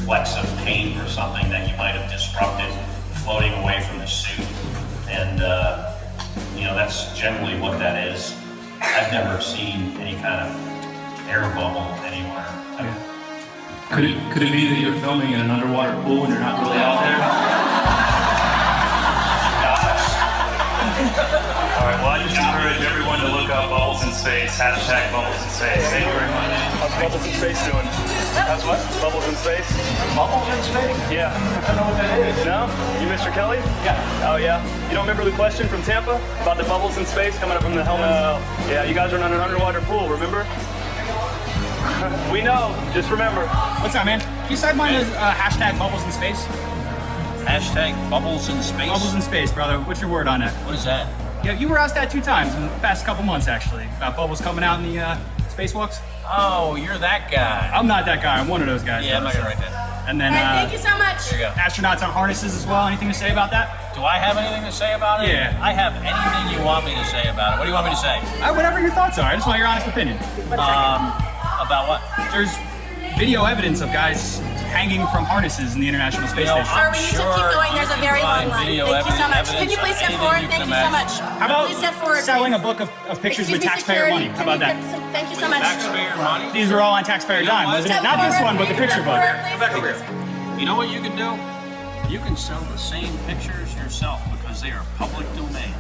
flecks of paint or something that you might have disrupted floating away from the suit. And, that's generally what that is. I've never seen any kind of air bubble anywhere. Could it be that you're filming in an underwater pool and you're not really out there? All right, well, I just encourage everyone to look up Bubbles in Space, hashtag Bubbles in Space. Thank you very much. How's Bubbles in Space doing? How's what? Bubbles in Space? Bubbles in Space? Yeah. I don't know what that is. No? You Mr. Kelly? Yeah. Oh, yeah? You don't remember the question from Tampa about the bubbles in space coming up from the helmet? Yeah, you guys are in an underwater pool, remember? We know, just remember. What's up, man? Can you sideline as hashtag Bubbles in Space? Hashtag Bubbles in Space? Bubbles in Space, brother. What's your word on it? What is that? Yeah, you were asked that 2 times in the past couple months, actually, about bubbles coming out in the spacewalks. Oh, you're that guy. I'm not that guy. I'm one of those guys. Yeah, I'm not gonna write that. And then, thank you so much. There you go. Astronauts on harnesses as well. Anything to say about that? Do I have anything to say about it? Yeah. I have anything you want me to say about it. What do you want me to say? Whatever your thoughts are. I just want your honest opinion. About what? There's video evidence of guys hanging from harnesses in the International Space Station. Sir, we need to keep going. There's a very long line. Thank you so much. Can you please step forward? Thank you so much. How about please step forward, selling please. a book of pictures with Excuse me, taxpayer security. money? How about that? Thank you so much. Taxpayer money? These are all on taxpayer dime, wasn't it? Not this one, but the picture book. Come back over here. You know what you can do? You can sell the same pictures yourself because they are public domain.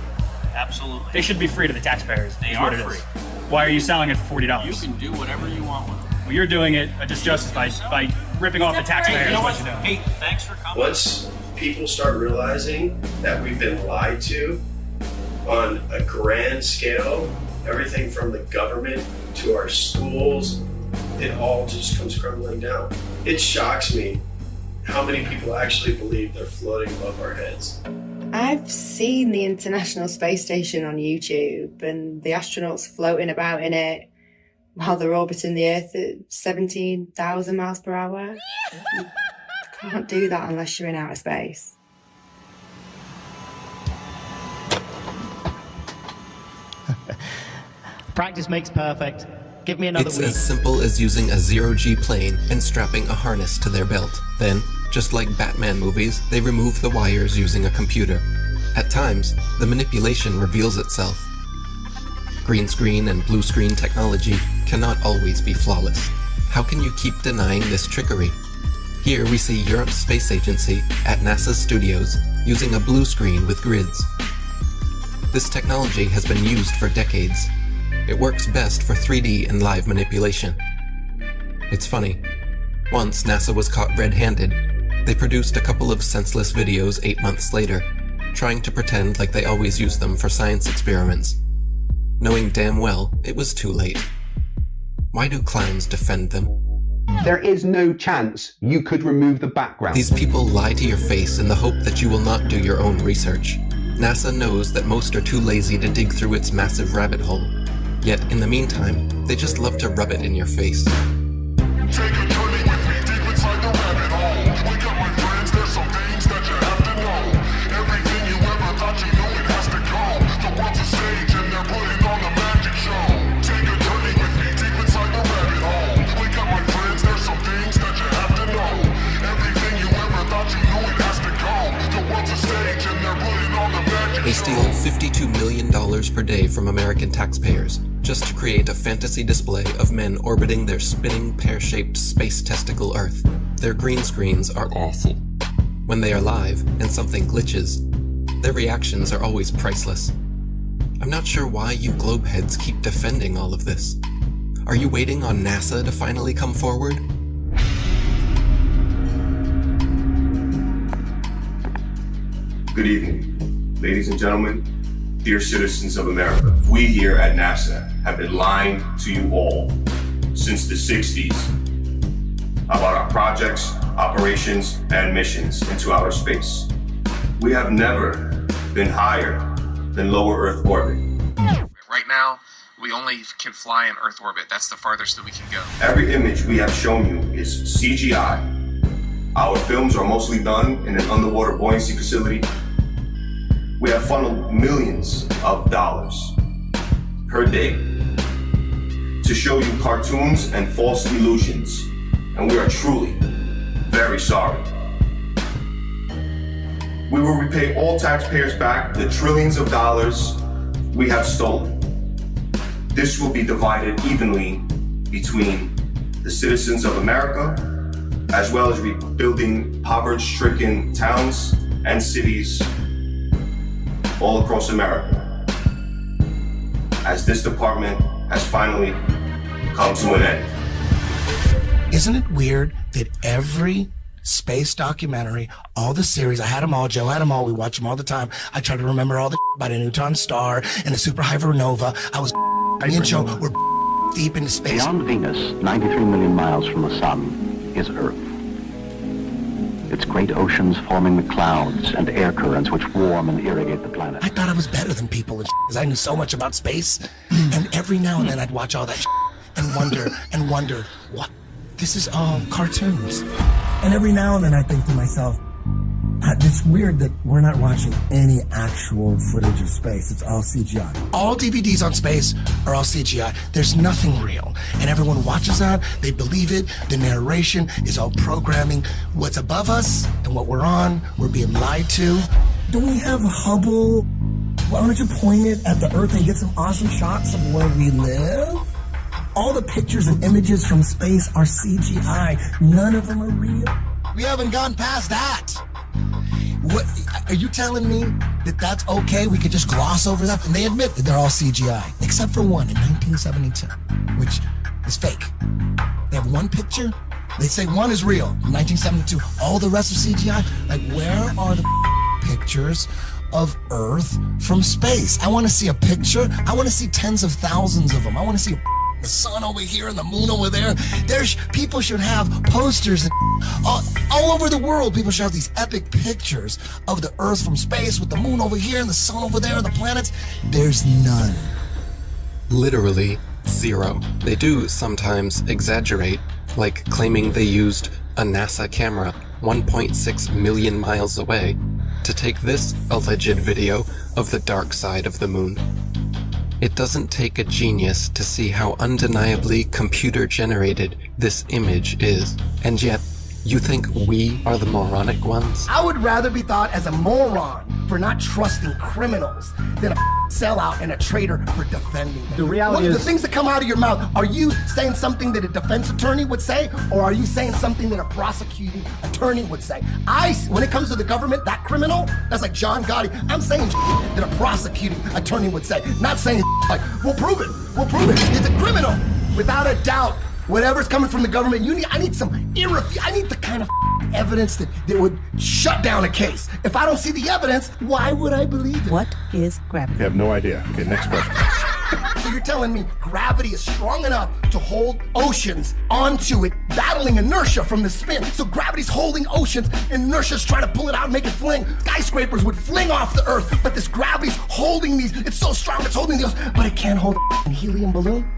Absolutely. They should be free to the taxpayers. They is are what it free. is. Why are you selling it for $40? You can do whatever you want with them. Well, you're doing it a disjustice by ripping off the taxpayers. You know What what? you doing? Hey, thanks for coming. Once people start realizing that we've been lied to on a grand scale, everything from the government to our schools, it all just comes crumbling down. It shocks me how many people actually believe they're floating above our heads. I've seen the International Space Station on YouTube and the astronauts floating about in it while they're orbiting the Earth at 17,000 miles per hour. You can't do that unless you're in outer space. Practice makes perfect. Give me another It's week. as simple as using a zero-G plane and strapping a harness to their belt. Then, just like Batman movies, they remove the wires using a computer. At times, the manipulation reveals itself. Green screen and blue screen technology cannot always be flawless. How can you keep denying this trickery? Here we see Europe's space agency at NASA's studios using a blue screen with grids. This technology has been used for decades. It works best for 3D and live manipulation. It's funny. Once NASA was caught red-handed, they produced a couple of senseless videos 8 months later, trying to pretend like they always use them for science experiments, knowing damn well it was too late. Why do clowns defend them? There is no chance you could remove the background. These people lie to your face in the hope that you will not do your own research. NASA knows that most are too lazy to dig through its massive rabbit hole. Yet, in the meantime, they just love to rub it in your face. Take a journey with me deep inside the rabbit hole. Wake up, my friends, there's some things that you have to know. Everything you ever thought you knew, it has to go. The world's a stage and they're putting on the magic show. Take a journey with me deep inside the rabbit hole. Wake up, my friends, there's some things that you have to know. Everything you ever thought you knew, it has to go. The world's a stage and they're putting on the magic show. They steal $52 million per day from American taxpayers, just to create a fantasy display of men orbiting their spinning pear-shaped space testicle Earth. Their green screens are awful. When they are live and something glitches, their reactions are always priceless. I'm not sure why you globeheads keep defending all of this. Are you waiting on NASA to finally come forward? Good evening, ladies and gentlemen, dear citizens of America. We here at NASA have been lying to you all since the 60s about our projects, operations, and missions into outer space. We have never been higher than lower Earth orbit. Right now, we only can fly in Earth orbit. That's the farthest that we can go. Every image we have shown you is CGI. Our films are mostly done in an underwater buoyancy facility. We have funneled millions of dollars per day to show you cartoons and false illusions. And we are truly very very sorry. We will repay all taxpayers back the trillions of dollars we have stolen. This will be divided evenly between the citizens of America, as well as rebuilding poverty-stricken towns and cities all across America, as this department has finally come to an end. Isn't it weird that every space documentary, all the series, I had them all, Joe had them all, we watch them all the time. I try to remember all the about a neutron star and the super hypernova. Me and Joe were deep into space. Beyond Venus, 93 million miles from the sun, is Earth. Its great oceans forming the clouds and air currents which warm and irrigate the planet. I thought I was better than people because I knew so much about space. And every now and then I'd watch all that and wonder, what? This is all cartoons. And every now and then I think to myself, it's weird that we're not watching any actual footage of space. It's all CGI. All DVDs on space are all CGI. There's nothing real. And everyone watches that, they believe it. The narration is all programming. What's above us and what we're on, we're being lied to. Do we have Hubble? Why don't you point it at the Earth and get some awesome shots of where we live? All the pictures and images from space are CGI. None of them are real. We haven't gone past that. What are you telling me that that's okay? We could just gloss over that? And they admit that they're all CGI, except for one in 1972, which is fake. They have one picture. They say one is real in 1972. All the rest are CGI. Like, where are the pictures of Earth from space? I want to see a picture. I want to see tens of thousands of them. I want to see the sun over here and the moon over there. People should have posters and all over the world. People should have these epic pictures of the Earth from space with the moon over here and the sun over there and the planets. There's none. Literally zero. They do sometimes exaggerate, like claiming they used a NASA camera 1.6 million miles away to take this alleged video of the dark side of the moon. It doesn't take a genius to see how undeniably computer-generated this image is. And yet, you think we are the moronic ones? I would rather be thought as a moron for not trusting criminals than a sellout and a traitor for defending them. The reality is... The things that come out of your mouth, are you saying something that a defense attorney would say, or are you saying something that a prosecuting attorney would say? When it comes to the government, that criminal, that's like John Gotti, I'm saying that a prosecuting attorney would say, not saying like, we'll prove it, it's a criminal. Without a doubt, whatever's coming from the government, I need the kind of evidence that would shut down a case. If I don't see the evidence, why would I believe it? What is gravity? I have no idea. Okay, next question. So you're telling me gravity is strong enough to hold oceans onto it, battling inertia from the spin. So gravity's holding oceans, and inertia's trying to pull it out and make it fling. Skyscrapers would fling off the Earth, but this gravity's holding these. It's so strong, it's holding the ocean, but it can't hold a helium balloon.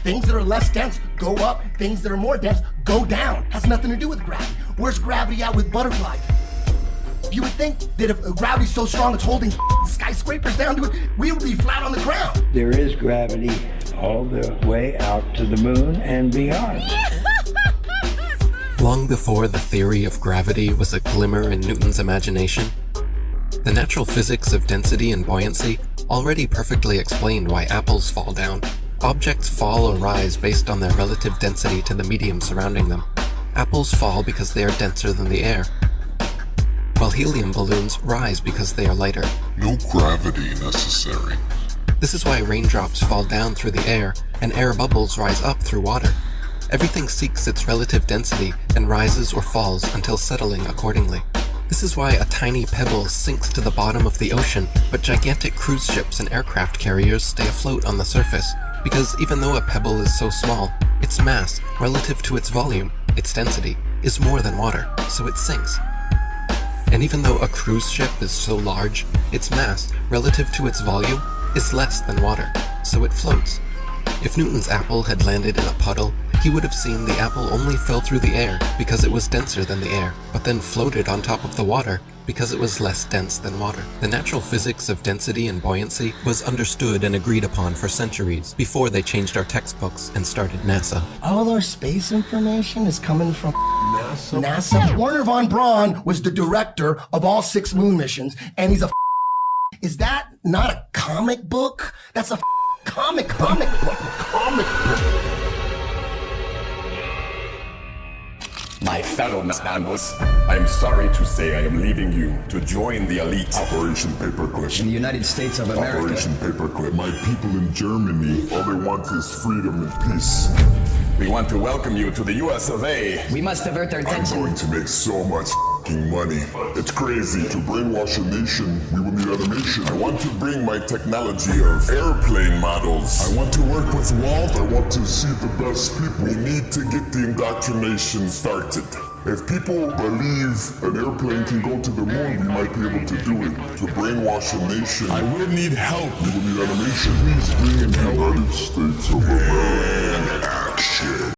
Things that are less dense go up, things that are more dense go down. Has nothing to do with gravity. Where's gravity at with butterflies? You would think that if gravity's so strong it's holding skyscrapers down to it, we would be flat on the ground. There is gravity all the way out to the moon and beyond. Long before the theory of gravity was a glimmer in Newton's imagination, the natural physics of density and buoyancy already perfectly explained why apples fall down. Objects fall or rise based on their relative density to the medium surrounding them. Apples fall because they are denser than the air, while helium balloons rise because they are lighter. No gravity necessary. This is why raindrops fall down through the air and air bubbles rise up through water. Everything seeks its relative density and rises or falls until settling accordingly. This is why a tiny pebble sinks to the bottom of the ocean, but gigantic cruise ships and aircraft carriers stay afloat on the surface. Because even though a pebble is so small, its mass, relative to its volume, its density, is more than water, so it sinks. And even though a cruise ship is so large, its mass, relative to its volume, is less than water, so it floats. If Newton's apple had landed in a puddle, he would have seen the apple only fell through the air because it was denser than the air, but then floated on top of the water because it was less dense than water. The natural physics of density and buoyancy was understood and agreed upon for centuries before they changed our textbooks and started NASA. All our space information is coming from NASA. Werner von Braun was the director of all 6 moon missions, and he's a Is that not a comic book? That's a comic book. My fellow Nastanos, I'm sorry to say I am leaving you to join the elite. Operation Paperclip. In the United States of America. Operation Paperclip. My people in Germany, all they want is freedom and peace. We want to welcome you to the US of A. We must divert their attention. I'm going to make so much money. It's crazy. To brainwash a nation, we will need animation. I want to bring my technology of airplane models. I want to work with Walt. I want to see the best people. We need to get the indoctrination started. If people believe an airplane can go to the moon, we might be able to do it. To brainwash a nation, I will need help. We will need animation. Please bring in the United States of America. And action.